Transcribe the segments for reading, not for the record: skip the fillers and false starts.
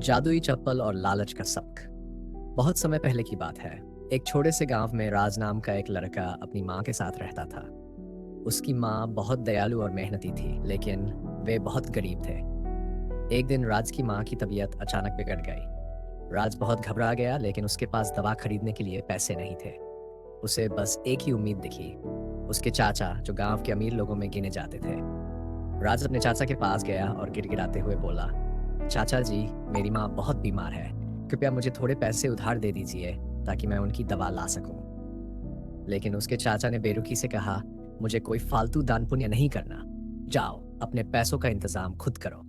जादुई चप्पल और लालच का सबक। बहुत समय पहले की बात है। एक छोटे से गांव में राज नाम का एक लड़का अपनी माँ के साथ रहता था। उसकी माँ बहुत दयालु और मेहनती थी, लेकिन वे बहुत गरीब थे। एक दिन राज की माँ की तबीयत अचानक बिगड़ गई। राज बहुत घबरा गया, लेकिन उसके पास दवा खरीदने के लिए पैसे नहीं थे। उसे बस एक ही उम्मीद दिखी, उसके चाचा जो गांव के अमीर लोगों में गिने जाते थे। राज अपने चाचा के पास गया और गिड़गिड़ाते हुए बोला, चाचा जी, मेरी माँ बहुत बीमार है। कृपया मुझे थोड़े पैसे उधार दे दीजिए ताकि मैं उनकी दवा ला सकूं। लेकिन उसके चाचा ने बेरुखी से कहा, मुझे कोई फालतू दान पुण्य नहीं करना। जाओ, अपने पैसों का इंतजाम खुद करो।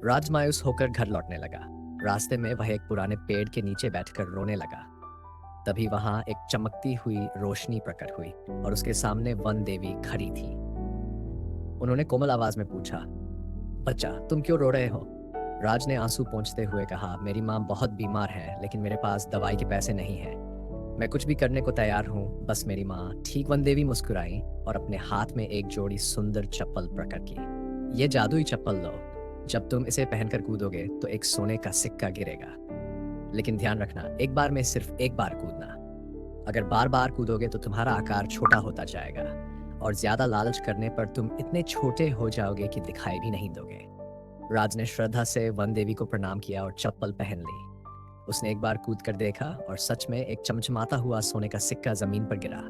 राज मायूस होकर घर लौटने लगा। रास्ते में वह एक पुराने पेड़ के नीचे बैठकर रोने लगा। तभी वहां एक चमकती हुई रोशनी प्रकट हुई और उसके सामने वन देवी खड़ी थी। उन्होंने कोमल आवाज में पूछा, बच्चा, तुम क्यों रो रहे हो? राज ने आंसू पोंछते हुए कहा, मेरी माँ बहुत बीमार है, लेकिन मेरे पास दवाई के पैसे नहीं हैं। मैं कुछ भी करने को तैयार हूँ, बस मेरी माँ ठीक। वन देवी मुस्कुराई और अपने हाथ में एक जोड़ी सुंदर चप्पल प्रकट की। ये जादुई चप्पल लो। जब तुम इसे पहनकर कूदोगे तो एक सोने का सिक्का गिरेगा। लेकिन ध्यान रखना, एक बार में सिर्फ एक बार कूदना। अगर बार बार कूदोगे तो तुम्हारा आकार छोटा होता जाएगा और ज्यादा लालच करने पर तुम इतने छोटे हो जाओगे कि दिखाई भी नहीं दोगे। राज ने श्रद्धा से वन देवी को प्रणाम किया और चप्पल पहन ली। उसने एक बार कूद कर देखा और सच में एक चमचमाता हुआ सोने का सिक्का जमीन पर गिरा।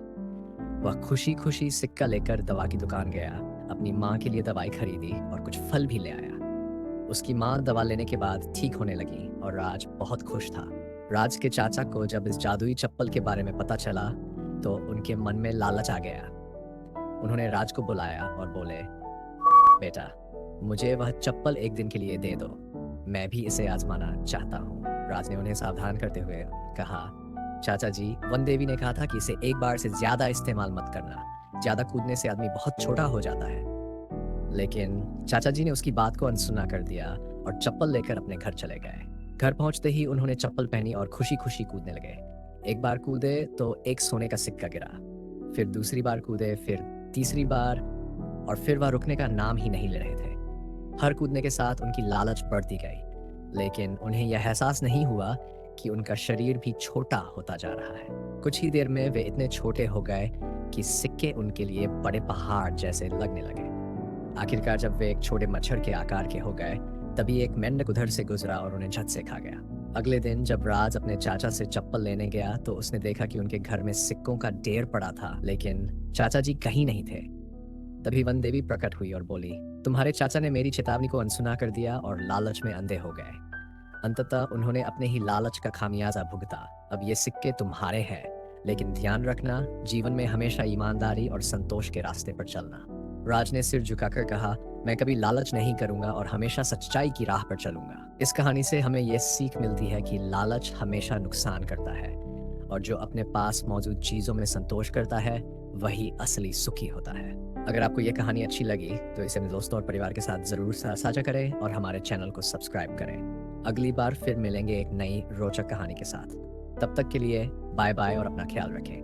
वह खुशी खुशी सिक्का लेकर दवा की दुकान गया, अपनी माँ के लिए दवाई खरीदी और कुछ फल भी ले आया। उसकी माँ दवा लेने के बाद ठीक होने लगी और राज बहुत खुश था। राज के चाचा को जब इस जादुई चप्पल के बारे में पता चला तो उनके मन में लालच आ गया। उन्होंने राज को बुलाया और बोले, बेटा, मुझे वह चप्पल एक दिन के लिए दे दो। मैं भी इसे आजमाना चाहता हूँ। राज ने उन्हें सावधान करते हुए कहा, चाचा जी, वन देवी ने कहा था कि इसे एक बार से ज्यादा इस्तेमाल मत करना। ज्यादा कूदने से आदमी बहुत छोटा हो जाता है। लेकिन चाचा जी ने उसकी बात को अनसुना कर दिया और चप्पल लेकर अपने घर चले गए। घर पहुंचते ही उन्होंने चप्पल पहनी और खुशी खुशी कूदने लगे। एक बार कूदे तो एक सोने का सिक्का गिरा, फिर दूसरी बार कूदे, फिर तीसरी बार, और फिर वह रुकने का नाम ही नहीं ले रहे थे। हर कूदने के साथ उनकी लालच बढ़ती गई, लेकिन उन्हें यह एहसास नहीं हुआ कि उनका शरीर भी छोटा होता जा रहा है। कुछ ही देर में वे इतने छोटे हो गए कि सिक्के उनके लिए बड़े पहाड़ जैसे लगने लगे। आखिरकार जब वे एक छोटे मच्छर के आकार के हो गए, तभी एक मेंढक उधर से गुजरा और उन्हें झट से खा गया। अगले दिन जब राज अपने चाचा से चप्पल लेने गया तो उसने देखा कि उनके घर में सिक्कों का ढेर पड़ा था, लेकिन चाचा जी कहीं नहीं थे। तभी वन देवी प्रकट हुई और बोली, तुम्हारे चाचा ने मेरी चेतावनी को अनसुना कर दिया और लालच में अंधे हो गए। अंततः उन्होंने अपने ही लालच का खामियाजा भुगता। अब ये सिक्के तुम्हारे हैं, लेकिन ध्यान रखना, जीवन में हमेशा ईमानदारी और संतोष के रास्ते पर चलना। राज ने सिर झुकाकर कहा, मैं कभी लालच नहीं करूंगा और हमेशा सच्चाई की राह पर चलूंगा। इस कहानी से हमें यह सीख मिलती है कि लालच हमेशा नुकसान करता है और जो अपने पास मौजूद चीजों में संतोष करता है वही असली सुखी होता है। अगर आपको यह कहानी अच्छी लगी तो इसे अपने दोस्तों और परिवार के साथ जरूर साझा करें और हमारे चैनल को सब्सक्राइब करें। अगली बार फिर मिलेंगे एक नई रोचक कहानी के साथ। तब तक के लिए बाय बाय और अपना ख्याल रखें।